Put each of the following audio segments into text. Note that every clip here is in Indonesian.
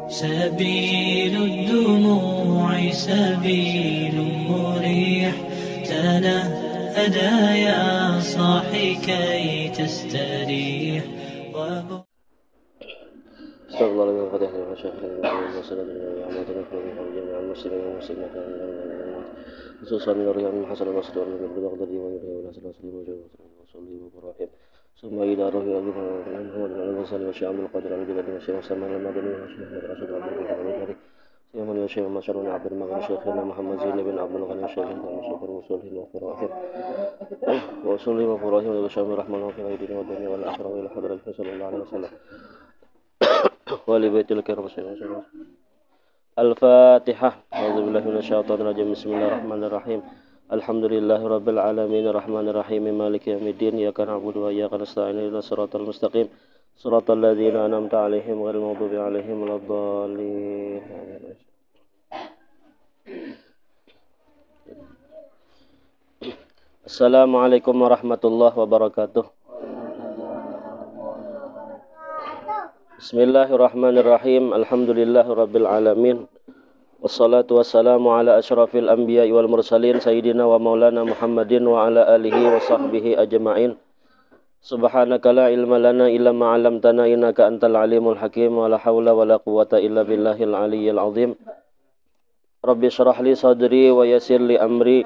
سبيل الدموع سبيل مريح تنهدى يا صاحي كي تستريح استغفر الله لنا وفتحنا وشاهدنا وصلنا وعمدنا في جميع المسلمين والمسلمات خصوصا نرجع من حسن المصدر من بغداد ويرجع الى سلاسل وصلي وبراهيم ثم الى روح ابي محمد بن الحسن وشيخ عبد القادر الجلالي وشيخ سلمان المدني وشيخ راشد عبد الغني سيما وشيخ مشرون عبد المغني شيخنا محمد زين بن عبد الغني شيخنا وشيخ وصلي وبراهيم وصلي وبراهيم وشيخ الرحمن وفي ايدينا والدنيا والاخره والى حضره صلى الله عليه وسلم ولبيت الكرم الفاتحة. أعوذ بالله من الشيطان الرجيم. بسم الله الرحمن الرحيم. الحمد لله رب العالمين الرحمن الرحيم مالك يوم الدين إياك نعبد وإياك نستعين اهدنا الصراط المستقيم صراط الذين أنعمت عليهم غير المغضوب عليهم ولا الضالين. Assalamualaikum warahmatullahi wabarakatuh. Bismillahirrahmanirrahim. Alhamdulillahirabbil alamin. Wassalatu wassalamu ala asyrafil anbiya'i wal mursalin sayyidina wa maulana Muhammadin wa ala alihi wa sahbihi ajma'in. Subhanaka la ilma lana illa ma 'allamtana innaka antal alimul hakim wa la haula wa la quwwata illa billahil aliyyil azim. Rabbi shrah li sadri wa yassir li amri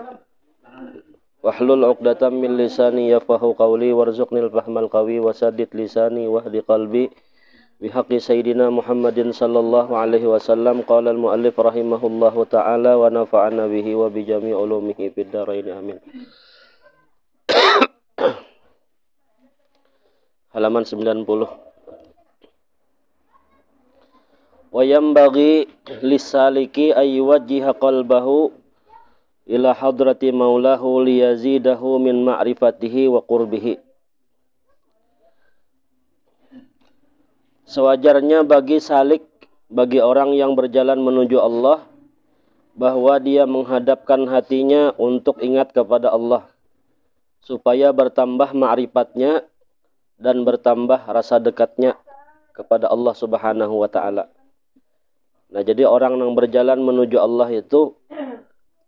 wahlul 'uqdatam min lisani yafqahu qawli warzuqnil fahmal qawi wa saddid lisani wahdi qalbi. Bihaqqi Sayyidina Muhammadin sallallahu alaihi wasallam. Qala al-muallif rahimahullahu ta'ala wa nafa'ana bihi wa bijami ulumihi fid dharain amin. Halaman 90. Wa yanbaghi lisaliki ay yuwajjiha qalbahu ila hadrati maulahu liyazidahu min ma'rifatihi wa qurbihi. Sewajarnya bagi salik, bagi orang yang berjalan menuju Allah, bahwa dia menghadapkan hatinya untuk ingat kepada Allah, supaya bertambah ma'rifatnya dan bertambah rasa dekatnya kepada Allah subhanahu wa ta'ala. Nah, jadi orang yang berjalan menuju Allah itu,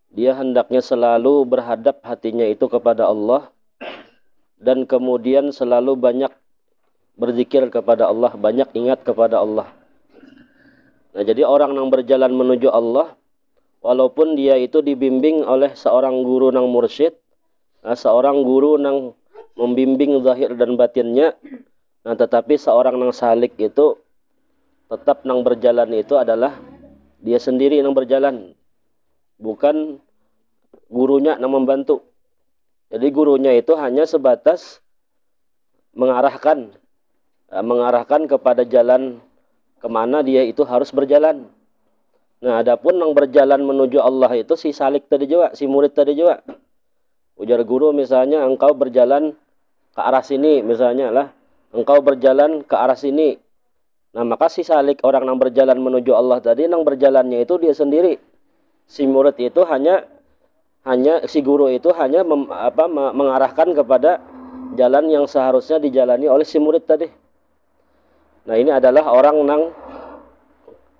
dia hendaknya selalu berhadap hatinya itu kepada Allah, dan kemudian selalu banyak berzikir kepada Allah, banyak ingat kepada Allah. Nah, jadi orang yang berjalan menuju Allah, walaupun dia itu dibimbing oleh seorang guru nang mursyid, seorang guru nang membimbing zahir dan batinnya, nah tetapi seorang nang salik itu tetap nang berjalan itu adalah dia sendiri nang berjalan, bukan gurunya nang membantu. Jadi gurunya itu hanya sebatas mengarahkan kepada jalan kemana dia itu harus berjalan. Nah, adapun yang berjalan menuju Allah itu si salik tadi juga, si murid tadi juga. Ujar guru misalnya, engkau berjalan ke arah sini misalnya lah, engkau berjalan ke arah sini. Nah, maka si salik, orang yang berjalan menuju Allah tadi, yang berjalannya itu dia sendiri. Si murid itu hanya si guru itu hanya mengarahkan kepada jalan yang seharusnya dijalani oleh si murid tadi. Nah, ini adalah orang yang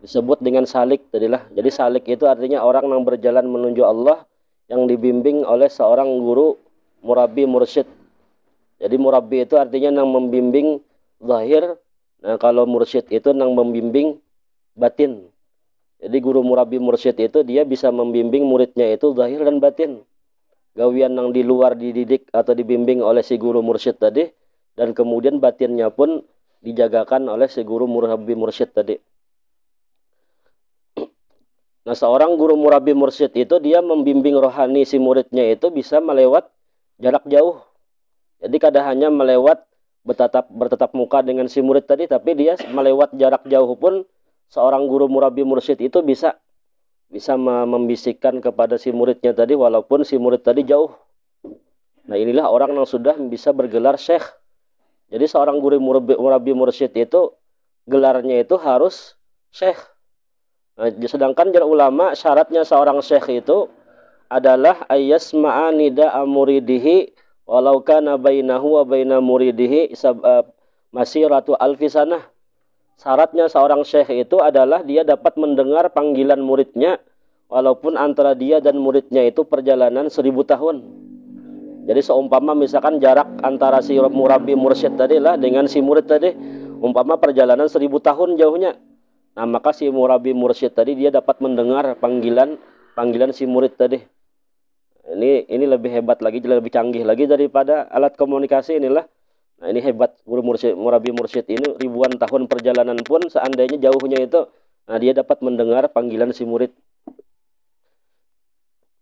disebut dengan salik tadilah. Jadi salik itu artinya orang yang berjalan menuju Allah yang dibimbing oleh seorang guru, murabbi, mursyid. Jadi murabbi itu artinya yang membimbing zahir. Nah, kalau mursyid itu yang membimbing batin. Jadi guru murabbi mursyid itu dia bisa membimbing muridnya itu zahir dan batin. Gawian yang di luar dididik atau dibimbing oleh si guru mursyid tadi, dan kemudian batinnya pun dijagakan oleh si guru murabbi mursyid tadi. Nah, seorang guru murabbi mursyid itu dia membimbing rohani si muridnya itu bisa melewat jarak jauh. Jadi kada hanya melewat bertatap muka dengan si murid tadi, tapi dia melewat jarak jauh pun seorang guru murabbi mursyid itu bisa membisikkan kepada si muridnya tadi walaupun si murid tadi jauh. Nah, inilah orang yang sudah bisa bergelar syekh. Jadi seorang guru murabbi mursyid itu gelarnya itu harus syekh. Nah, sedangkan jar ulama syaratnya seorang syekh itu adalah ayyasma'a nida'a muridihi walau kana bainahu wa baina muridihi masiratu alfi sanah. syaratnya seorang syekh itu adalah dia dapat mendengar panggilan muridnya walaupun antara dia dan muridnya itu perjalanan 1000 tahun. Jadi seumpama misalkan jarak antara si murabbi mursyid tadi lah dengan si murid tadi, umpama perjalanan 1000 tahun jauhnya. Nah, maka si murabbi mursyid tadi dia dapat mendengar panggilan si murid tadi. Ini lebih hebat lagi, lebih canggih lagi daripada alat komunikasi inilah. Nah, ini hebat guru mursyid, murabbi mursyid ini ribuan tahun perjalanan pun seandainya jauhnya itu, nah dia dapat mendengar panggilan si murid.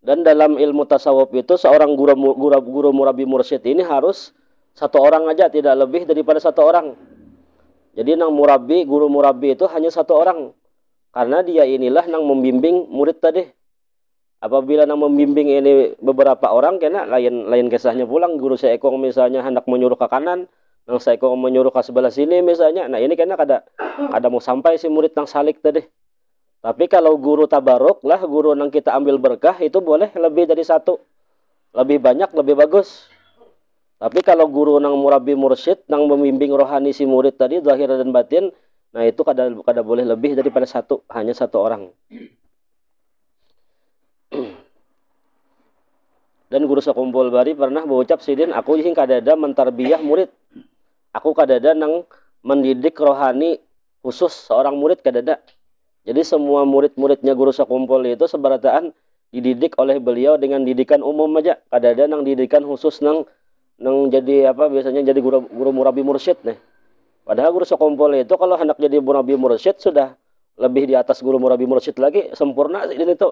Dan dalam ilmu tasawuf itu seorang guru murabbi mursyid ini harus satu orang aja, tidak lebih daripada satu orang. Jadi nang murabbi, guru murabbi itu hanya satu orang. Karena dia inilah nang membimbing murid tadi. Apabila nang membimbing ini beberapa orang, kena lain kisahnya pulang. Guru seekong misalnya hendak menyuruh ke kanan, nang seekong menyuruh ke sebelah sini misalnya. Nah ini kena kada mau sampai si murid nang salik tadi. Tapi kalau guru tabaruk lah, guru nang kita ambil berkah itu boleh lebih dari satu. Lebih banyak, lebih bagus. Tapi kalau guru nang murabbi mursyid, nang membimbing rohani si murid tadi, zahir dan batin, nah itu kada boleh lebih daripada satu. Hanya satu orang. Dan guru sekumpul bari pernah berucap, sidin, aku sing kadada mentarbiyah murid. Aku kadada nang mendidik rohani khusus seorang murid kadada. Jadi semua murid-muridnya guru sekumpul itu seberataan dididik oleh beliau dengan didikan umum aja. Kadada nang didikan khusus nang jadi apa biasanya jadi guru murabbi mursyid nih. Padahal guru sekumpul itu kalau hendak jadi murabbi mursyid sudah lebih di atas guru murabbi mursyid lagi, sempurna ini itu.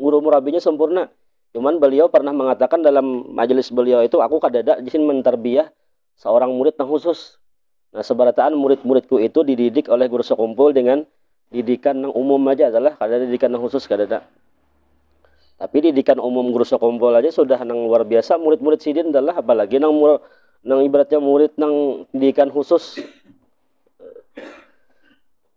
Guru murabbinya sempurna. Cuman beliau pernah mengatakan dalam majelis beliau itu, aku kadada di sini mentarbiyah seorang murid nang khusus. Nah, seberataan murid-muridku itu dididik oleh guru sekumpul dengan didikan yang umum aja adalah kada didikan yang khusus kada. Tapi didikan umum guru sekumpul aja sudah nang luar biasa. Murid-murid sidin adalah apalagi nang ibaratnya murid nang didikan khusus.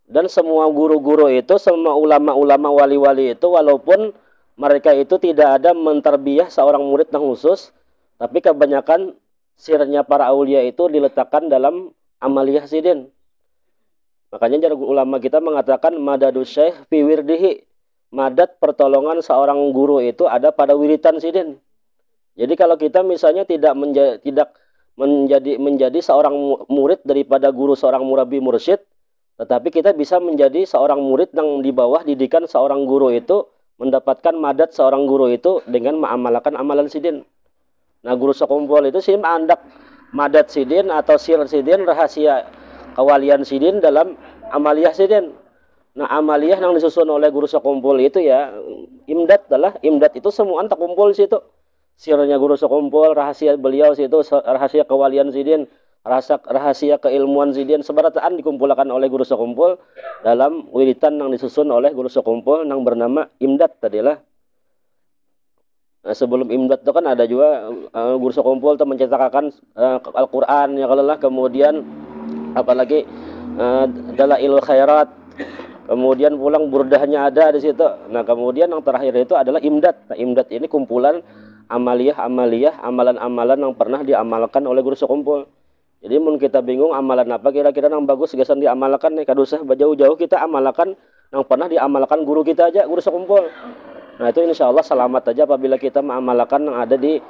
Dan semua guru-guru itu, semua ulama-ulama wali-wali itu walaupun mereka itu tidak ada mentarbiyah seorang murid nang khusus, tapi kebanyakan sirnya para aulia itu diletakkan dalam amaliyah sidin. Makanya cara ulama kita mengatakan madadus syekh fi wirdihi. Madad pertolongan seorang guru itu ada pada wiritan sidin. Jadi kalau kita misalnya tidak menjadi seorang murid daripada guru seorang murabbi mursyid, tetapi kita bisa menjadi seorang murid yang di bawah didikan seorang guru itu, mendapatkan madad seorang guru itu dengan mengamalkan amalan sidin. Nah, guru sekumpul itu sih andak madad sidin atau sir sidin, rahasia kewalian sidin dalam amaliyah sidin. Nah, amaliyah yang disusun oleh guru sekumpul itu ya imdad itu semua tak kumpul situ. Sirnya guru sekumpul, rahasia beliau situ, rahasia kewalian sidin, rahasia keilmuan sidin seberataan dikumpulkan oleh guru sekumpul dalam wiritan yang disusun oleh guru sekumpul yang bernama imdad tadilah. Nah, sebelum imdad itu kan ada juga guru sekumpul itu mencetakkan Al-Qur'an ya kalau lah, kemudian apalagi Dalailul Khairat, kemudian pulang burdahnya ada di situ. Nah, kemudian yang terakhir itu adalah imdad. Nah, imdad ini kumpulan amaliyah, amalan-amalan yang pernah diamalkan oleh guru sekumpul. Jadi mun kita bingung amalan apa kira-kira yang bagus gesan diamalkan nih, kada usah jauh-jauh kita amalkan yang pernah diamalkan guru kita aja, guru sekumpul. Nah, itu insya Allah selamat aja apabila kita mengamalkan yang ada di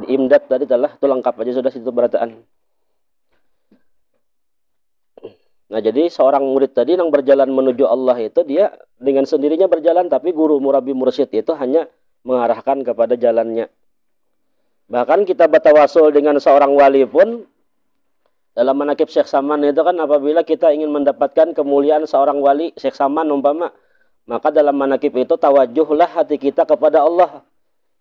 imdad tadi telah itu lengkap aja sudah situ berataan. Nah, jadi seorang murid tadi yang berjalan menuju Allah itu dia dengan sendirinya berjalan, tapi guru murabbi mursyid itu hanya mengarahkan kepada jalannya. Bahkan kita bertawasul dengan seorang wali pun dalam manaqib Syekh Saman itu kan apabila kita ingin mendapatkan kemuliaan seorang wali, Syekh Saman umpama, maka dalam manaqib itu tawajuhlah hati kita kepada Allah.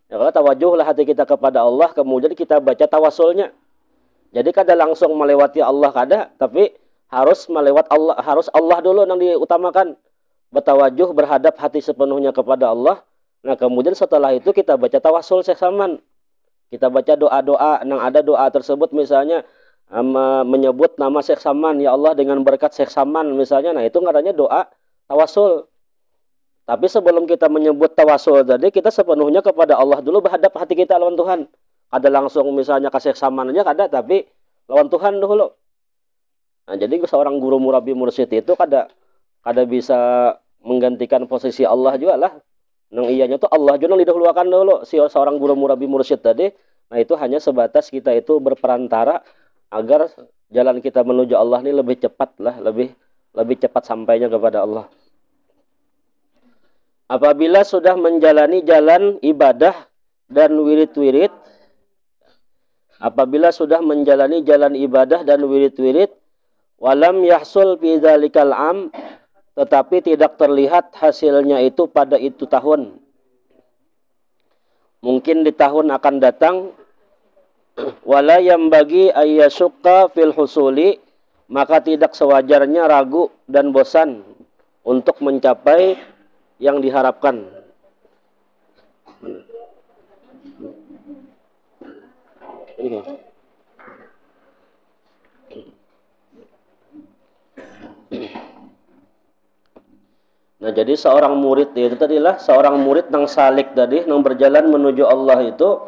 Ya, kalau tawajuhlah hati kita kepada Allah, kemudian kita baca tawasulnya. Jadi kada langsung melewati Allah kada, tapi harus melewat Allah, harus Allah dulu yang diutamakan. Bertawajuh, berhadap hati sepenuhnya kepada Allah. Nah, kemudian setelah itu kita baca tawasul Syekh Saman. Kita baca doa-doa, yang ada doa tersebut misalnya menyebut nama Syekh Saman, ya Allah dengan berkat Syekh Saman misalnya. Nah, itu ngaranya doa tawasul. Tapi sebelum kita menyebut tawasul tadi, kita sepenuhnya kepada Allah dulu, berhadap hati kita lawan Tuhan. Ada langsung misalnya ke Syekh Saman aja kada, tapi lawan Tuhan dulu. Nah, jadi seorang guru murabi mursyid itu kada bisa menggantikan posisi Allah juga lah. Nang iyanya tuh Allah juga nang didahulukan dulu si seorang guru murabi mursyid tadi. Nah, itu hanya sebatas kita itu berperantara agar jalan kita menuju Allah ini lebih cepat lah, lebih cepat sampainya kepada Allah. Apabila sudah menjalani jalan ibadah dan wirid-wirid, walam yahsul fi dzalikal am, tetapi tidak terlihat hasilnya itu pada itu tahun. Mungkin di tahun akan datang, wala yambagi ayyasukka fil husuli, maka tidak sewajarnya ragu dan bosan untuk mencapai yang diharapkan. Ini. Nah, jadi seorang murid itu tadilah seorang murid nang salik tadi, nang berjalan menuju Allah itu,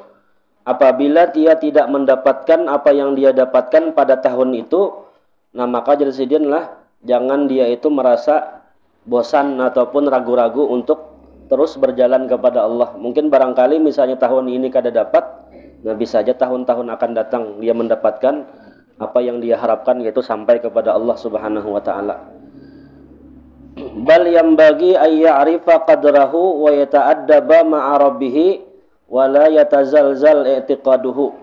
apabila dia tidak mendapatkan apa yang dia dapatkan pada tahun itu, nah maka jadilah jangan dia itu merasa bosan ataupun ragu-ragu untuk terus berjalan kepada Allah. Mungkin barangkali misalnya tahun ini kada dapat, nah bisa saja tahun-tahun akan datang dia mendapatkan apa yang dia harapkan, yaitu sampai kepada Allah Subhanahu wa taala. Bal yambagi ay ya'rifa qadrahu wa yata'addaba ma'a rabbih wa la yatazalzal i'tiqaduhu.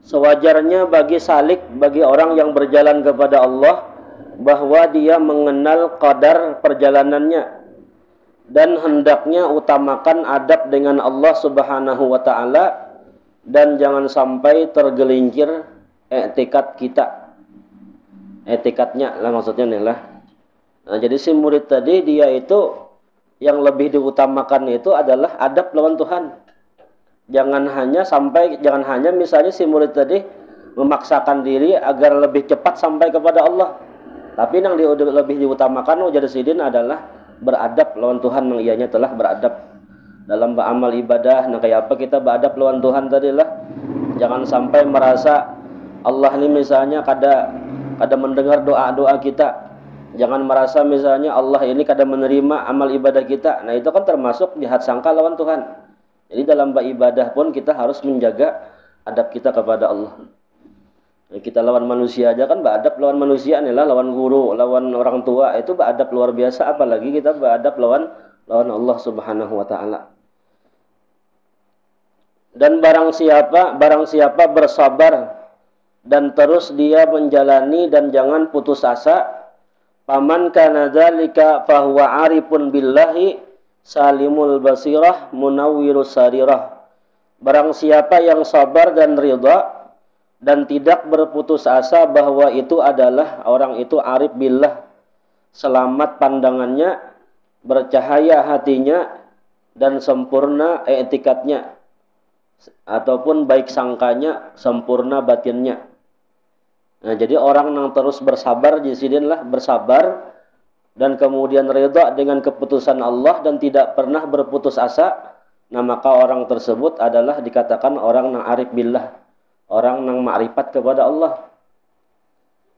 Sewajarnya bagi salik, bagi orang yang berjalan kepada Allah, bahwa dia mengenal qadar perjalanannya dan hendaknya utamakan adab dengan Allah Subhanahu wa taala dan jangan sampai tergelincir etikatnya lah, maksudnya nih lah. Nah, jadi si murid tadi dia itu yang lebih diutamakan itu adalah adab lawan Tuhan. Jangan hanya misalnya si murid tadi memaksakan diri agar lebih cepat sampai kepada Allah. Tapi yang lebih diutamakan jadi sidin adalah beradab lawan Tuhan, yang ianya telah beradab dalam beramal ibadah. Nah, kayak apa kita beradab lawan Tuhan tadi lah. Jangan sampai merasa Allah ini misalnya kada mendengar doa-doa kita. Jangan merasa misalnya Allah ini kada menerima amal ibadah kita. Nah, itu kan termasuk jahat sangka lawan Tuhan. Jadi dalam beribadah pun kita harus menjaga adab kita kepada Allah. Nah, kita lawan manusia aja kan beradab lawan manusia nih lah, lawan guru, lawan orang tua itu beradab luar biasa, apalagi kita beradab lawan Allah Subhanahu wa taala. Dan barang siapa bersabar dan terus dia menjalani dan jangan putus asa, paman kana dzalika fahuwa arifun billahi salimul basirah munawwirus sarirah. Barang siapa yang sabar dan ridha dan tidak berputus asa, bahwa itu adalah orang itu arif billah, selamat pandangannya, bercahaya hatinya, dan sempurna etikatnya ataupun baik sangkanya, sempurna batinnya. Nah, jadi orang yang terus bersabar jisidinlah bersabar dan kemudian ridha dengan keputusan Allah dan tidak pernah berputus asa, nah maka orang tersebut adalah dikatakan orang yang arif billah, orang yang ma'rifat kepada Allah.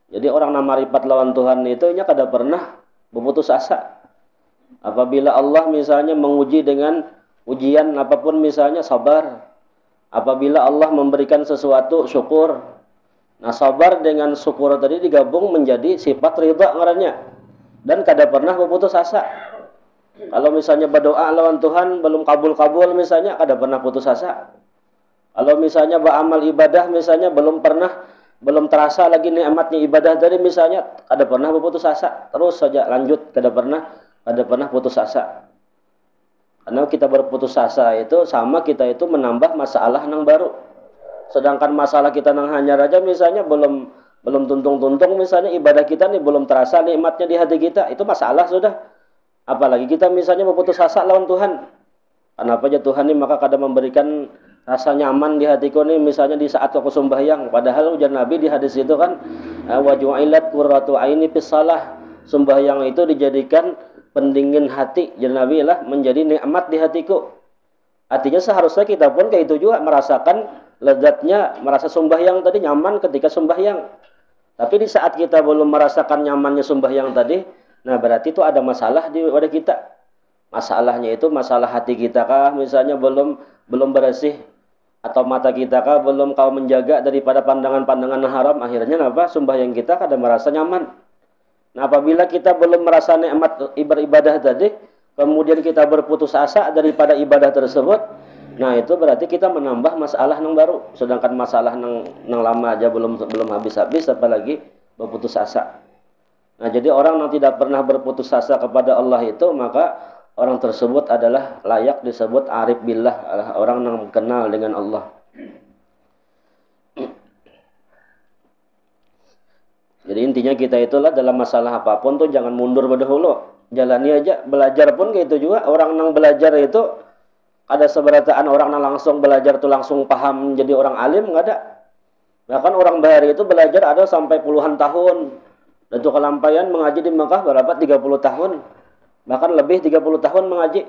Jadi orang yang ma'rifat lawan Tuhan itu nya kada pernah berputus asa. Apabila Allah misalnya menguji dengan ujian apapun, misalnya sabar. Apabila Allah memberikan sesuatu, syukur. Nah, sabar dengan syukur tadi digabung menjadi sifat ridha ngarannya. Dan kada pernah berputus asa. Kalau misalnya berdoa lawan Tuhan belum kabul-kabul misalnya, kada pernah putus asa. Kalau misalnya beramal ibadah misalnya belum terasa lagi nikmatnya ibadah tadi misalnya, kada pernah berputus asa. Terus saja lanjut, kada pernah putus asa. Karena kita berputus asa itu sama kita itu menambah masalah yang baru. Sedangkan masalah kita nang hanyar aja misalnya belum tuntung-tuntung misalnya ibadah kita nih belum terasa nikmatnya di hati kita, itu masalah sudah. Apalagi kita misalnya berputus asa lawan Tuhan. Kenapa aja Tuhan nih maka kadang memberikan rasa nyaman di hatiku nih misalnya di saat aku sembahyang. Padahal ujar Nabi di hadis itu kan wa ju'ilat qurratu aini fis shalah. Sembahyang itu dijadikan pendingin hati, jadi Nabi lah menjadi nikmat di hatiku. Artinya seharusnya kita pun kayak itu juga merasakan lezatnya, merasa sembahyang tadi nyaman ketika sembahyang. Tapi di saat kita belum merasakan nyamannya sembahyang tadi, nah berarti itu ada masalah di pada kita. Masalahnya itu masalah hati kita kah misalnya belum bersih, atau mata kita kah belum kau menjaga daripada pandangan-pandangan haram, akhirnya apa? Sembahyang kita kada merasa nyaman. Nah, apabila kita belum merasa nikmat beribadah tadi, kemudian kita berputus asa daripada ibadah tersebut, nah itu berarti kita menambah masalah yang baru. Sedangkan masalah yang lama aja belum habis-habis, apalagi berputus asa. Nah, jadi orang yang tidak pernah berputus asa kepada Allah itu, maka orang tersebut adalah layak disebut arif billah, orang yang kenal dengan Allah. Jadi intinya kita itulah dalam masalah apapun tuh jangan mundur berdahulu. Jalani aja, belajar pun kayak itu juga. Orang yang belajar itu ada seberataan orang yang langsung belajar tuh langsung paham jadi orang alim, nggak ada. Bahkan orang Bahari itu belajar ada sampai puluhan tahun. Dan itu kelampaian mengaji di Mekah berapa? 30 tahun. Bahkan lebih 30 tahun mengaji.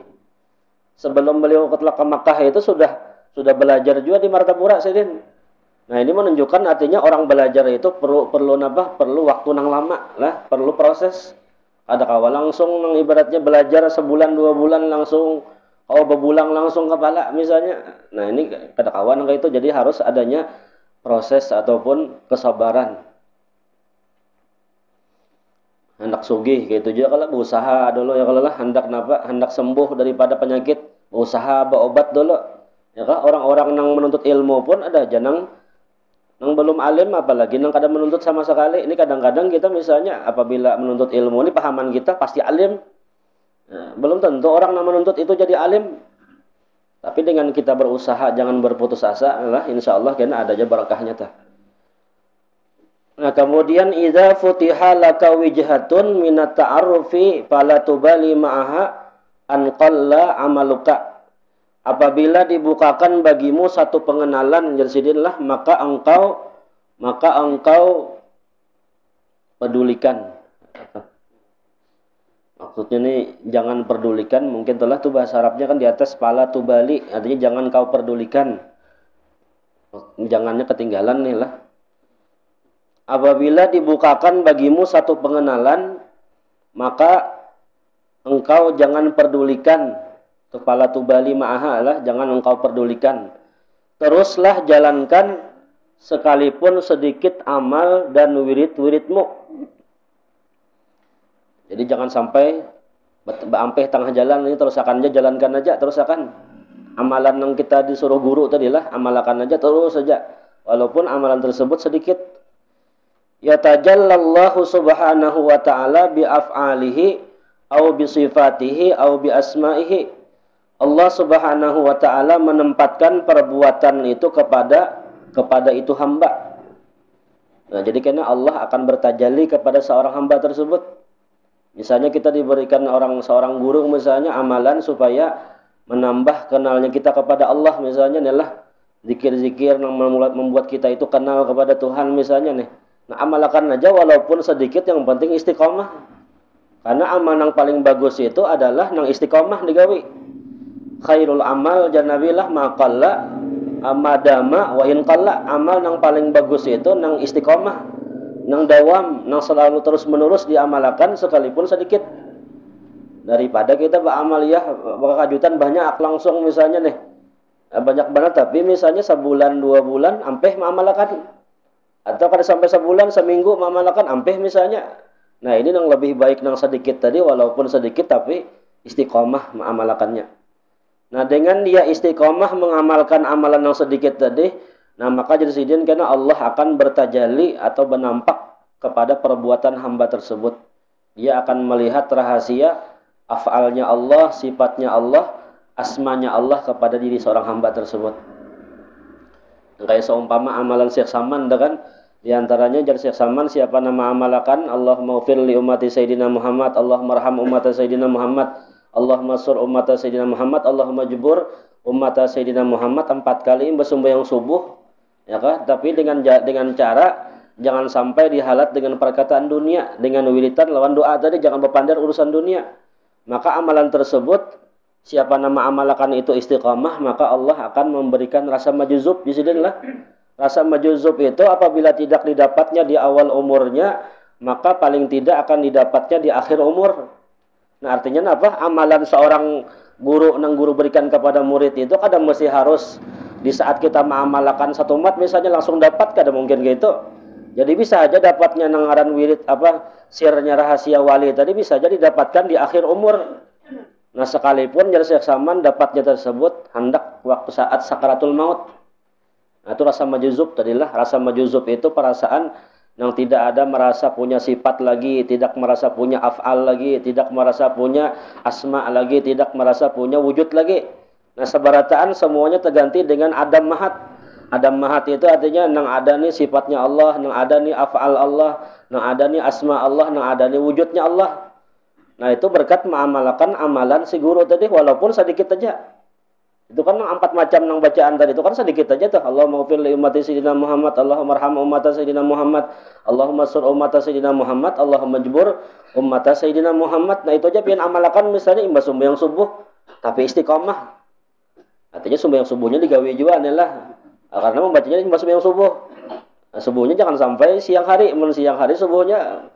Sebelum beliau ke Mekah itu sudah belajar juga di Martapura Sidin. Nah, ini menunjukkan artinya orang belajar itu perlu waktu yang lama lah, perlu proses. Ada kawan langsung ibaratnya belajar sebulan 2 bulan langsung, bebulang langsung kepala misalnya. Nah, ini ada kawan kayak itu, jadi harus adanya proses ataupun kesabaran. Hendak sugih kayak itu juga kalau berusaha dulu ya, kalau lah hendak sembuh daripada penyakit, berusaha berobat dulu. Ya kan orang-orang yang menuntut ilmu pun ada janang yang belum alim, apalagi yang kadang menuntut sama sekali. Ini kadang-kadang kita misalnya apabila menuntut ilmu ini pahaman kita pasti alim. Nah, belum tentu orang yang menuntut itu jadi alim. Tapi dengan kita berusaha jangan berputus asa, lah insya Allah kena ada aja barakahnya tah. Nah, kemudian idza futiha laka wijhatun minat ta'arrufi fala tubali ma'aha an qalla amaluka. Apabila dibukakan bagimu satu pengenalan jersidinlah, maka engkau pedulikan. Maksudnya nih jangan pedulikan, mungkin telah tuh bahasa Arabnya kan di atas pala tubali, artinya jangan kau pedulikan. Jangannya ketinggalan nih lah. Apabila dibukakan bagimu satu pengenalan, maka engkau jangan pedulikan. Kepala tubali ma'aha lah, jangan engkau pedulikan. Teruslah jalankan sekalipun sedikit amal dan wirid-wiridmu. Jadi jangan sampai ampeh tengah jalan ini terusakan aja, jalankan aja terusakan. Amalan yang kita disuruh guru tadilah, amalkan aja terus saja. Walaupun amalan tersebut sedikit. Yatajallallahu subhanahu wa ta'ala bi af'alihi au bi sifatihi au bi asma'ihi. Allah subhanahu wa ta'ala menempatkan perbuatan itu kepada itu hamba. Nah, jadi karena Allah akan bertajalli kepada seorang hamba tersebut. Misalnya kita diberikan seorang guru misalnya amalan supaya menambah kenalnya kita kepada Allah misalnya nih lah. Zikir-zikir yang membuat kita itu kenal kepada Tuhan misalnya nih. Nah, amalkan aja walaupun sedikit, yang penting istiqomah. Karena amal yang paling bagus itu adalah yang istiqomah digawi. Khairul amal janabilah maqalla amadama wa in qalla. Amal yang paling bagus itu yang istiqomah, yang dawam, yang selalu terus menerus diamalkan sekalipun sedikit. Daripada kita beramal ya berkejutan banyak langsung misalnya nih. Banyak banget tapi misalnya sebulan 2 bulan ampeh mengamalkan. Atau kada sampai sebulan seminggu mengamalkan ampeh misalnya. Nah, ini yang lebih baik yang sedikit tadi, walaupun sedikit tapi istiqomah mengamalkannya. Nah, dengan dia istiqomah mengamalkan amalan yang sedikit tadi, nah maka jadi sidin karena Allah akan bertajalli atau bernampak kepada perbuatan hamba tersebut. Dia akan melihat rahasia af'alnya Allah, sifatnya Allah, asmanya Allah kepada diri seorang hamba tersebut. Kayak seumpama amalan Syekh Saman kan, di antaranya jadi Syekh Saman siapa nama amalkan, Allahumma ghfir li ummati sayyidina Muhammad, Allahumma arham ummata sayyidina Muhammad, Allahumma sur ummata sayyidina Muhammad, Allahumma jubur ummata sayyidina Muhammad 4 kali bersembahyang subuh, ya kan? Tapi dengan cara jangan sampai dihalat dengan perkataan dunia, dengan wiritan lawan doa tadi, jangan berpandar urusan dunia. Maka amalan tersebut siapa nama amalkan itu istiqamah, maka Allah akan memberikan rasa majzub di sini lah. Rasa majuzub itu apabila tidak didapatnya di awal umurnya, maka paling tidak akan didapatnya di akhir umur. Nah, artinya apa? Amalan seorang guru nang guru berikan kepada murid itu kadang mesti harus di saat kita mengamalkan satu mat misalnya langsung dapat, kadang mungkin gitu. Jadi bisa aja dapatnya nangaran wirid apa sirnya rahasia wali tadi bisa jadi didapatkan di akhir umur. Nah, sekalipun jadi zaman dapatnya tersebut hendak waktu saat sakaratul maut. Nah, itu rasa majuzub tadilah. Rasa majuzub itu perasaan yang tidak ada merasa punya sifat lagi, tidak merasa punya af'al lagi, tidak merasa punya asma lagi, tidak merasa punya wujud lagi. Nah, sebarataan semuanya terganti dengan adam mahat. Adam mahat itu artinya nang ada nih sifatnya Allah, nang ada nih af'al Allah, nang ada nih asma Allah, nang ada nih wujudnya Allah. Nah, itu berkat mengamalkan amalan si guru tadi walaupun sedikit aja. Itu kan 4 macam nang bacaan tadi itu kan sedikit aja tuh. Allahumma ighfir li ummati sayyidina Muhammad, Allahumma arham ummata sayyidina Muhammad, Allahumma sur ummata sayyidina Muhammad, Allahumma jbur ummata sayyidina Muhammad. Nah, itu aja pian amalkan misalnya imbas sembahyang subuh tapi istiqomah. Artinya sembahyang subuhnya digawe juga adalah karena membacanya imbas sembahyang subuh. Nah, subuhnya jangan sampai siang hari, siang hari subuhnya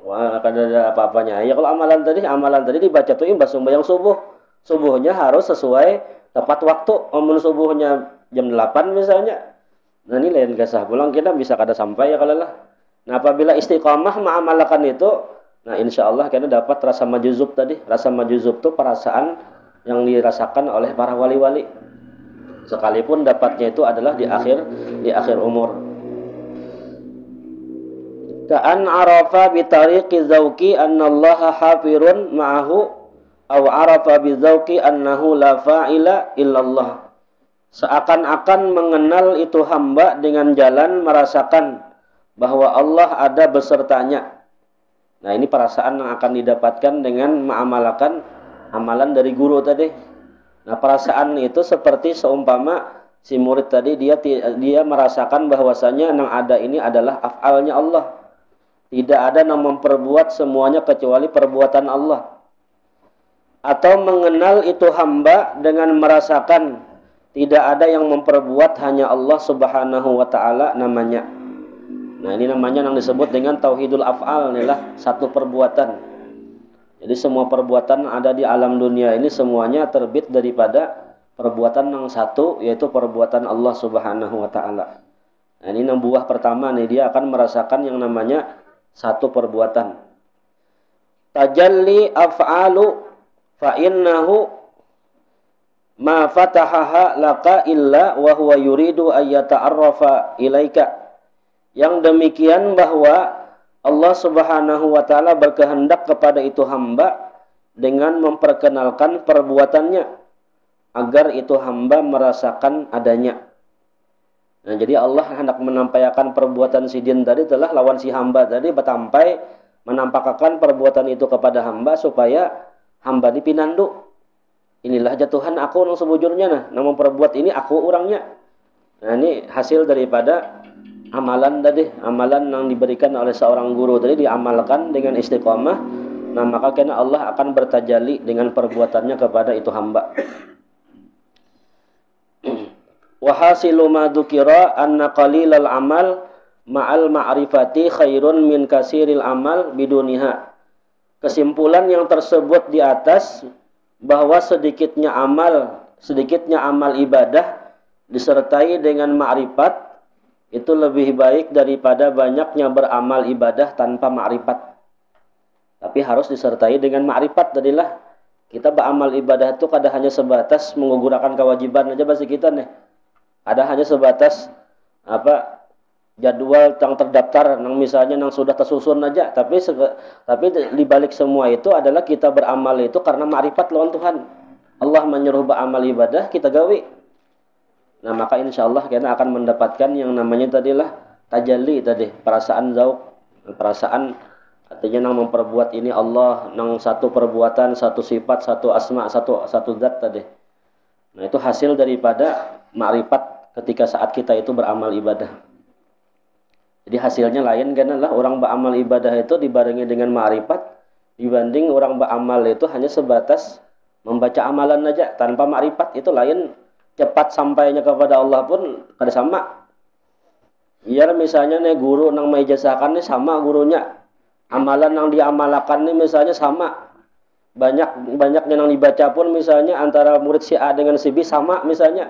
wah ada apa-apanya. Ya kalau amalan tadi dibaca tuh imbas sembahyang subuh. Subuhnya harus sesuai tepat waktu. Omong subuhnya jam 8 misalnya. Nah, ini lain gasah pulang kita bisa kada sampai ya kalau lah. Nah, apabila istiqamah mengamalkan itu, nah insya Allah kita dapat rasa majuzub tadi. Rasa majuzub itu perasaan yang dirasakan oleh para wali-wali. Sekalipun dapatnya itu adalah di akhir umur. Ka'an arafa bi tariqi zauqi annallaha hafirun ma'ahu aw arafa bizauqi annahu la fa'ila illallah. Seakan-akan mengenal itu hamba dengan jalan merasakan bahwa Allah ada besertanya. Nah, ini perasaan yang akan didapatkan dengan mengamalkan amalan dari guru tadi. Nah, perasaan itu seperti seumpama si murid tadi dia merasakan bahwasanya yang ada ini adalah af'alnya Allah. Tidak ada yang memperbuat semuanya kecuali perbuatan Allah. Atau mengenal itu hamba dengan merasakan tidak ada yang memperbuat hanya Allah subhanahu wa ta'ala namanya. Nah, ini namanya yang disebut dengan tauhidul af'al, inilah satu perbuatan. Jadi semua perbuatan ada di alam dunia ini semuanya terbit daripada perbuatan yang satu, yaitu perbuatan Allah subhanahu wa ta'ala. Nah, ini yang buah pertama nih, dia akan merasakan yang namanya satu perbuatan. Tajalli af'alu fa innahu ma fatahaha laka illa wa huwa yuridu ayyata'arrafa ilaika. Yang demikian bahwa Allah subhanahu wa ta'ala berkehendak kepada itu hamba dengan memperkenalkan perbuatannya agar itu hamba merasakan adanya. Nah, jadi Allah hendak menampakkan perbuatan si jin tadi telah lawan si hamba tadi bertampai menampakkan perbuatan itu kepada hamba supaya hamba dipinandu. Inilah jatuhan aku yang sebujurnya nah memperbuat ini aku orangnya. Nah, ini hasil daripada amalan tadi, amalan yang diberikan oleh seorang guru tadi diamalkan dengan istiqomah. Nah, maka karena Allah akan bertajalli dengan perbuatannya kepada itu hamba. Wa hasilu ma dzukira anna qalilal amal ma'al ma'rifati khairun min kasiril amal biduniha. Kesimpulan yang tersebut di atas bahwa sedikitnya amal ibadah disertai dengan ma'rifat itu lebih baik daripada banyaknya beramal ibadah tanpa ma'rifat. Tapi harus disertai dengan ma'rifat tadilah. Kita beramal ibadah itu kada hanya sebatas mengugurkan kewajiban aja bagi kita nih. Ada hanya sebatas jadwal yang terdaftar, yang misalnya yang sudah tersusun aja, tapi di balik semua itu adalah kita beramal itu karena ma'rifat lawan Tuhan. Allah menyuruh beramal ibadah, kita gawe. Nah, maka insya Allah kita akan mendapatkan yang namanya tadilah tajalli tadi, perasaan zauq, perasaan artinya yang memperbuat ini Allah, yang satu perbuatan, satu sifat, satu asma, satu zat tadi. Nah, itu hasil daripada ma'rifat ketika saat kita itu beramal ibadah. Jadi hasilnya lain karena lah orang beramal ibadah itu dibarengi dengan ma'rifat dibanding orang beramal itu hanya sebatas membaca amalan aja tanpa ma'rifat, itu lain cepat sampainya kepada Allah pun kada sama. Biar misalnya nih guru nang maijazahkan nih sama gurunya, amalan yang diamalkan nih misalnya sama, banyaknya yang dibaca pun misalnya antara murid si A dengan si B sama misalnya,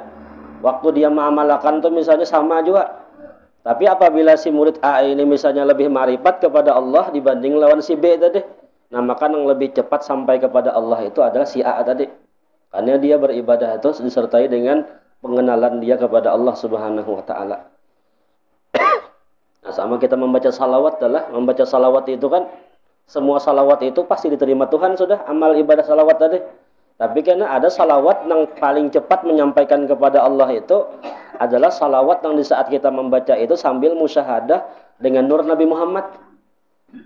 waktu dia mengamalkan tuh misalnya sama juga. Tapi apabila si murid A ini misalnya lebih marifat kepada Allah dibanding lawan si B tadi, nah maka yang lebih cepat sampai kepada Allah itu adalah si A tadi, karena dia beribadah itu disertai dengan pengenalan dia kepada Allah Subhanahu wa Ta'ala. Nah, sama kita membaca salawat adalah membaca salawat itu kan semua salawat itu pasti diterima Tuhan sudah amal ibadah salawat tadi. Tapi karena ada salawat yang paling cepat menyampaikan kepada Allah itu adalah salawat yang di saat kita membaca itu sambil musyahadah dengan nur Nabi Muhammad.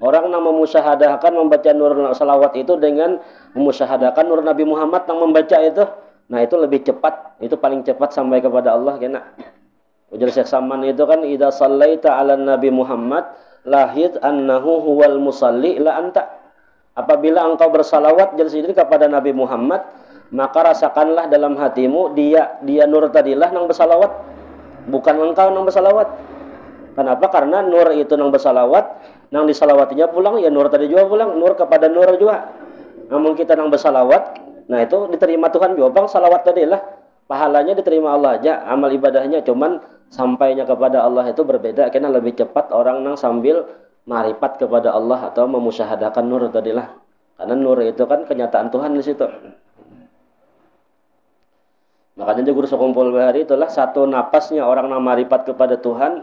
Orang yang memusyahadahkan membaca nur salawat itu dengan memusyahadahkan nur Nabi Muhammad yang membaca itu, nah itu lebih cepat, itu paling cepat sampai kepada Allah kena. Ujar Syekh Saman itu kan idza sallaita 'ala Nabi Muhammad lahid annahu huwal musalli la anta. Apabila engkau bersalawat jadi kepada Nabi Muhammad, maka rasakanlah dalam hatimu dia nur tadilah nang bersalawat, bukan engkau nang bersalawat. Kenapa? Karena nur itu nang bersalawat, nang disalawatinya pulang ya nur tadi juga pulang, nur kepada nur juga. Namun kita nang bersalawat, nah itu diterima Tuhan juga bang salawat tadilah. Pahalanya diterima Allah aja, amal ibadahnya cuman sampainya kepada Allah itu berbeda, karena lebih cepat orang nang sambil marifat kepada Allah atau memusyahadakan nur tadilah. Karena nur itu kan kenyataan Tuhan di situ. Makanya guru sekumpul bahari itulah satu napasnya orang nang marifat kepada Tuhan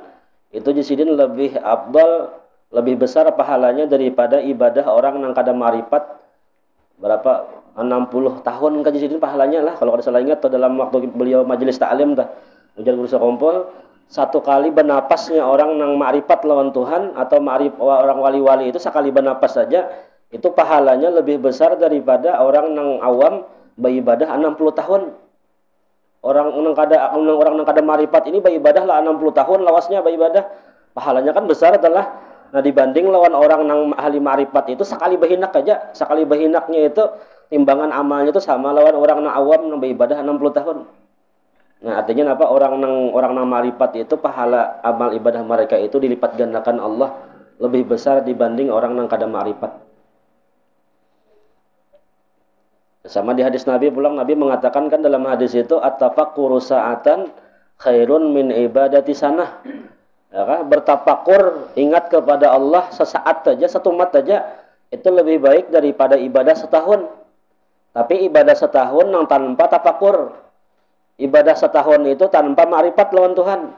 itu di sini lebih afdal, lebih besar pahalanya daripada ibadah orang nang kada marifat berapa 60 tahun kan di sini pahalanya lah kalau kada salah ingat atau dalam waktu beliau majelis taklim dah. Ujar guru sekumpul satu kali bernapasnya orang nang ma'rifat lawan Tuhan atau orang wali-wali itu sekali bernapas saja itu pahalanya lebih besar daripada orang nang awam beribadah 60 tahun. Orang nang kada ma'rifat ini beribadah lah 60 tahun lawasnya beribadah. Pahalanya kan besar adalah nah dibanding lawan orang nang ahli ma'rifat itu sekali berhinak aja, sekali berhinaknya itu timbangan amalnya itu sama lawan orang nang awam nang beribadah 60 tahun. Nah, artinya apa? Orang nang marifat itu pahala amal ibadah mereka itu dilipat gandakan Allah lebih besar dibanding orang nang kada marifat. Sama di hadis Nabi pulang Nabi mengatakan kan dalam hadis itu at-tafakkuru sa'atan khairun min ibadati sanah. Ya kan? Bertafakur ingat kepada Allah sesaat saja, satu mat saja itu lebih baik daripada ibadah setahun. Tapi ibadah setahun yang tanpa tafakur. Ibadah setahun itu tanpa ma'rifat lawan Tuhan.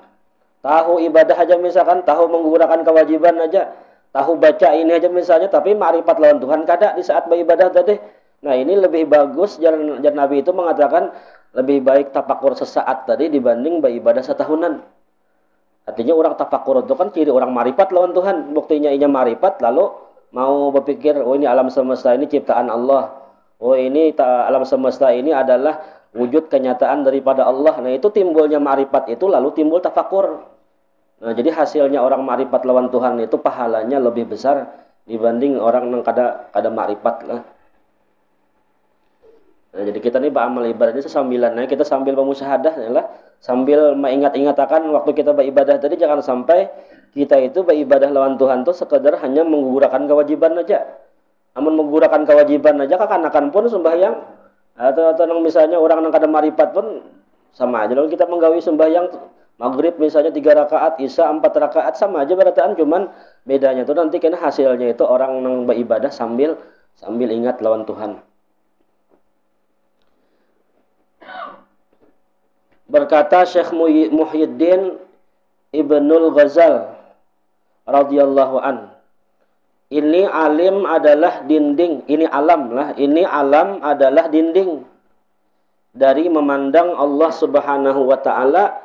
Tahu ibadah aja misalkan, tahu menggunakan kewajiban aja, tahu baca ini aja misalnya, tapi ma'rifat lawan Tuhan kada di saat beribadah tadi. Nah ini lebih bagus, jalan Nabi itu mengatakan lebih baik tafakur sesaat tadi dibanding beribadah setahunan. Artinya orang tafakur itu kan ciri orang ma'rifat lawan Tuhan. Buktinya ini ma'rifat lalu mau berpikir, oh ini alam semesta ini ciptaan Allah. Oh ini alam semesta ini adalah wujud kenyataan daripada Allah. Nah itu timbulnya ma'rifat itu lalu timbul tafakur. Nah jadi hasilnya orang ma'rifat lawan Tuhan itu pahalanya lebih besar dibanding orang yang kada ma'rifat lah. Nah jadi kita nih beramal ibadah ini sesambilan, nah kita sambil memusyahadah lah, sambil mengingat-ingatakan waktu kita beribadah tadi jangan sampai kita itu beribadah lawan Tuhan tuh sekedar hanya menggugurkan kewajiban aja. Namun menggugurkan kewajiban aja kakanakan pun sembahyang atau misalnya orang yang kada marifat pun sama aja. Lalu kita menggawi sembahyang maghrib misalnya 3 rakaat, isya 4 rakaat sama aja berataan, cuman bedanya tuh nanti kena hasilnya itu orang yang beribadah sambil ingat lawan Tuhan. Berkata Syekh Muhyiddin Ibnul Ghazal radhiyallahu an, ini alim adalah dinding, ini alam lah, ini alam adalah dinding dari memandang Allah Subhanahu wa taala,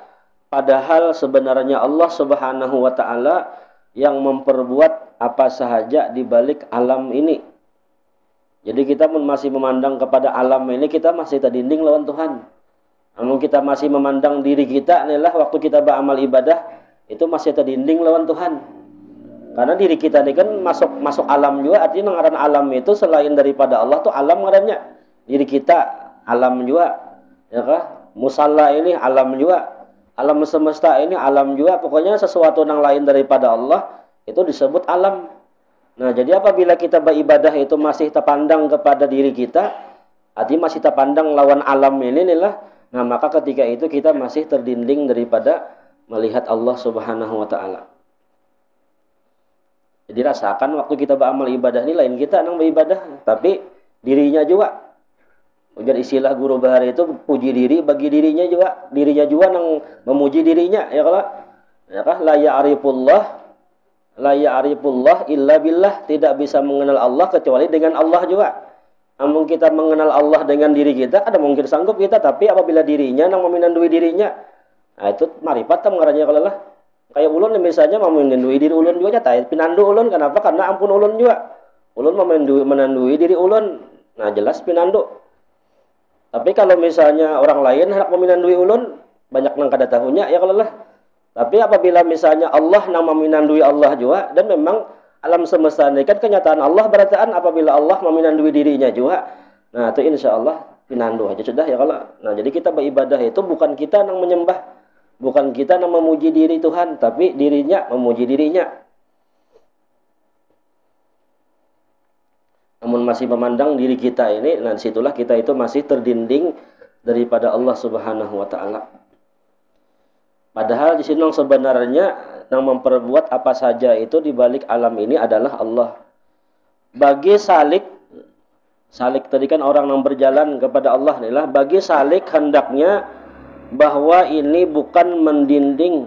padahal sebenarnya Allah Subhanahu wa taala yang memperbuat apa sahaja di balik alam ini. Jadi kita pun masih memandang kepada alam ini, kita masih terdinding lawan Tuhan. Namun kita masih memandang diri kita inilah waktu kita beramal ibadah itu masih terdinding lawan Tuhan. Karena diri kita ini kan masuk alam juga, artinya ngaran alam itu selain daripada Allah tuh alam ngarannya. Diri kita alam juga, ya kan? musalla ini alam juga, alam semesta ini alam juga, pokoknya sesuatu yang lain daripada Allah itu disebut alam. Nah, jadi apabila kita beribadah itu masih terpandang kepada diri kita, artinya masih terpandang lawan alam ini inilah, nah maka ketika itu kita masih terdinding daripada melihat Allah Subhanahu wa taala. Jadi rasakan waktu kita beramal ibadah ini lain kita nang beribadah, tapi dirinya juga. Ujar istilah guru bahari itu puji diri bagi dirinya juga nang memuji dirinya ya kalau ya kah la ya'rifullah illa billah, tidak bisa mengenal Allah kecuali dengan Allah juga. Namun kita mengenal Allah dengan diri kita, ada mungkin sanggup kita, tapi apabila dirinya nang meminandui dirinya, nah itu marifat tam ngarannya kalau lah. Kayak ulun misalnya meminandui diri ulun juga nyata, pinandu ulun kenapa? Karena ampun ulun juga. Ulun menandui diri ulun. Nah, jelas pinandu. Tapi kalau misalnya orang lain hendak meminandui ulun, banyak nang kada tahunya ya kalau lah. Tapi apabila misalnya Allah nang meminandui Allah juga, dan memang alam semesta ini kan kenyataan Allah berataan apabila Allah meminandui dirinya juga. Nah, itu insya Allah pinandu aja sudah ya kalau. Nah, jadi kita beribadah itu bukan kita nang menyembah, bukan kita nang memuji diri Tuhan, tapi dirinya memuji dirinya. Namun masih memandang diri kita ini, nah disitulah kita itu masih terdinding daripada Allah Subhanahu wa taala. Padahal di sini sebenarnya yang memperbuat apa saja itu di balik alam ini adalah Allah. Bagi salik tadi kan orang yang berjalan kepada Allah inilah, bagi salik hendaknya bahwa ini bukan mendinding,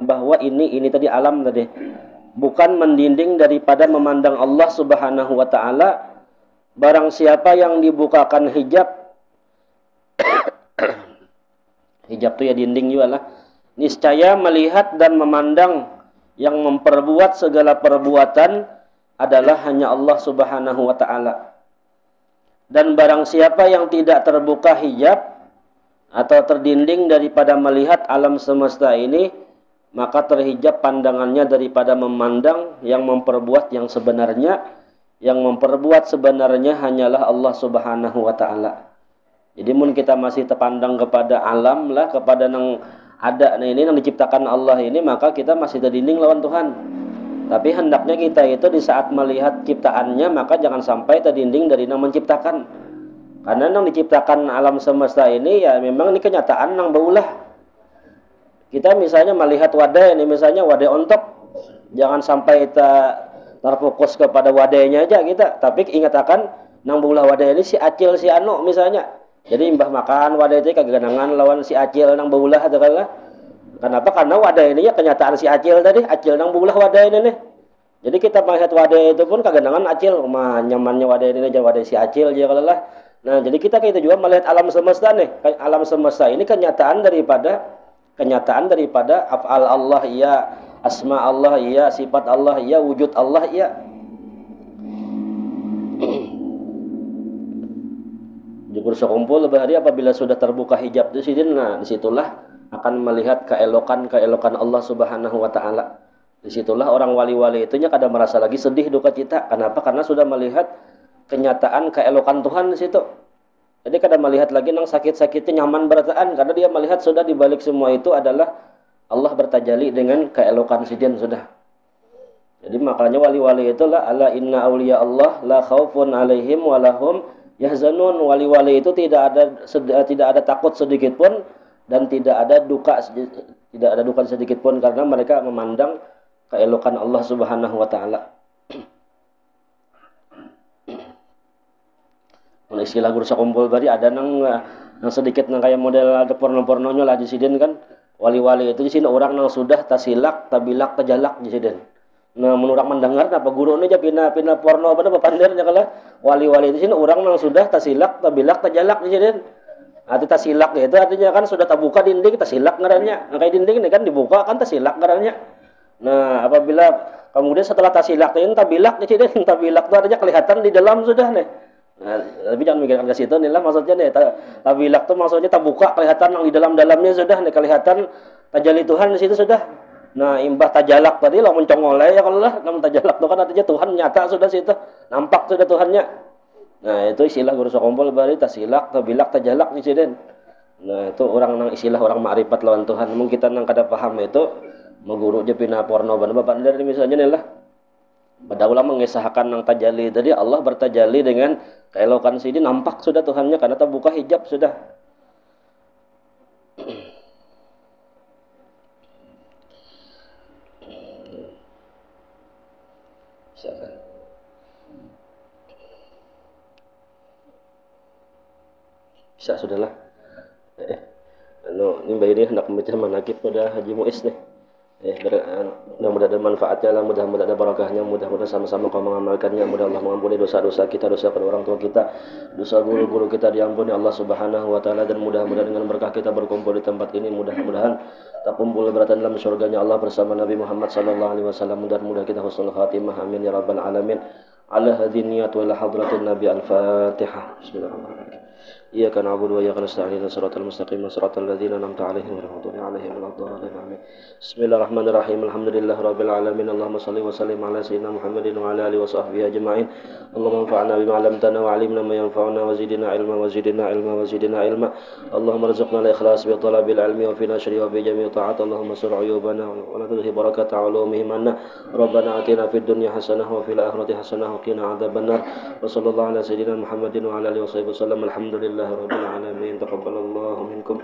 bahwa ini tadi alam tadi, bukan mendinding daripada memandang Allah Subhanahu wa taala. Barang siapa yang dibukakan hijab hijab itu ya dinding juga lah, niscaya melihat dan memandang yang memperbuat segala perbuatan adalah hanya Allah Subhanahu wa taala. Dan barang siapa yang tidak terbuka hijab atau terdinding daripada melihat alam semesta ini, maka terhijab pandangannya daripada memandang yang memperbuat yang sebenarnya. Yang memperbuat sebenarnya hanyalah Allah Subhanahu wa taala. Jadi mun kita masih terpandang kepada alam lah, kepada yang ada ini yang diciptakan Allah ini, maka kita masih terdinding lawan Tuhan. Tapi hendaknya kita itu di saat melihat ciptaannya, maka jangan sampai terdinding dari yang menciptakan. Karena yang diciptakan alam semesta ini ya memang ini kenyataan yang beulah. Kita misalnya melihat wadah ini, misalnya wadah ontok, jangan sampai terfokus kepada wadahnya aja kita, tapi ingat akan nang beulah wadah ini si acil si anu misalnya. Jadi mbah makan wadah itu kaganangan lawan si acil nang beulah adalah. Kenapa? Karena wadah ini ya kenyataan si acil tadi, acil nang beulah wadah ini nih. Jadi kita melihat wadah itu pun kaganangan acil, mah nyamannya wadah ini aja wadah si acil aja kalau lah. Nah, jadi kita juga melihat alam semesta nih. Alam semesta ini kenyataan daripada af'al Allah iya, asma Allah iya, sifat Allah iya, wujud Allah iya. Jukur sekumpul bahari apabila sudah terbuka hijab di sini, nah disitulah akan melihat keelokan Allah Subhanahu wa taala. Disitulah orang wali-wali itunya kadang merasa lagi sedih duka cita. Kenapa? Karena sudah melihat kenyataan keelokan Tuhan di situ. Jadi kadang melihat lagi nang sakit-sakitnya nyaman berataan, karena dia melihat sudah di balik semua itu adalah Allah bertajali dengan keelokan sidin sudah. Jadi makanya wali-wali itulah ala inna auliya Allah la khaufun alaihim wa lahum yahzanun. Wali-wali itu tidak ada takut sedikit pun dan tidak ada duka sedikit pun karena mereka memandang keelokan Allah Subhanahu wa taala. Mulai istilah guru sakumpul bari ada nang sedikit nang kayak model ada porno-pornonya lah di sidin kan. Wali-wali itu di sini orang nang sudah tasilak, tabilak, tajalak di sidin. Nah, menurut mendengar apa guru ini aja pina porno apa papandirnya kalau wali-wali di sini orang nang sudah tasilak, tabilak, tajalak di sidin. Arti tasilak itu artinya kan sudah terbuka dinding, tasilak ngarannya. Nah, kayak dinding ini kan dibuka kan tasilak ngarannya. Nah, apabila kemudian setelah tasilak ini tabilak di sidin, tabilak itu artinya kelihatan di dalam sudah nih. Nah, tapi jangan mikirkan ke situ nih lah maksudnya nih. Tabilak tuh maksudnya terbuka kelihatan yang di dalamnya sudah nih, kelihatan tajali Tuhan di situ sudah. Nah, imbah tajalak tadi lah mencongoleh ya kalau lah, namun tajalak itu kan artinya Tuhan nyata sudah situ. Nampak sudah Tuhannya. Nah, itu istilah guru sakumpul bari tasilak, tabilak, tajalak di sini. Nah itu orang nang istilah orang makrifat lawan Tuhan. Mungkin kita nang kada paham itu mengguru je pina porno ban bapak dari misalnya nih lah. Pada ulama mengisahkan nang tajalli tadi Allah bertajalli dengan keelokan sini nampak sudah Tuhannya karena terbuka hijab sudah. Silakan. Bisa sudahlah. Ini Mbak ini hendak membaca manakib pada Haji Muiz nih. Mudah-mudahan ada manfaatnya lah, mudah-mudahan ada barakahnya, mudah-mudahan sama-sama kau mengamalkannya. Mudah Allah mengampuni dosa-dosa kita, dosa kedua orang tua kita, dosa guru-guru kita diampuni Allah Subhanahu wa taala, dan mudah-mudahan dengan berkah kita berkumpul di tempat ini, mudah-mudahan kita kumpul berada dalam surganya Allah bersama Nabi Muhammad sallallahu alaihi wasallam. Mudah-mudahan kita husnul khatimah, amin ya rabbal alamin. Ala hadhihi niyat wa ila hadratin Nabi al-Fatihah. Bismillahirrahmanirrahim. Iyyaka na'budu wa iyyaka nasta'in shiratal mustaqim shiratal ladzina an'amta 'alaihim ghairil maghdubi 'alaihim waladdallin amin. Bismillahirrahmanirrahim. Alhamdulillahirabbil alamin. Allahumma shalli wa sallim ala sayyidina Muhammadin wa ala alihi wa sahbihi ajma'in. Allahumma anfa'na bima 'allamtana wa 'allimna ma yanfa'una wa zidna ilma wa zidna ilma wa zidna ilma. Allahumma arzuqna al-ikhlas bi talabil ilmi wa fi nashri wa bi jami' ta'at. Allahumma sur 'uyubana wa la tudhi barakata 'ulumihim anna. Rabbana atina fid dunya hasanah wa fil akhirati hasanah wa qina 'adzabannar. Wa sallallahu ala sayyidina Muhammadin wa ala alihi wa sahbihi wasallam. Alhamdulillah rabbil alamin. Taqabbalallahu minkum.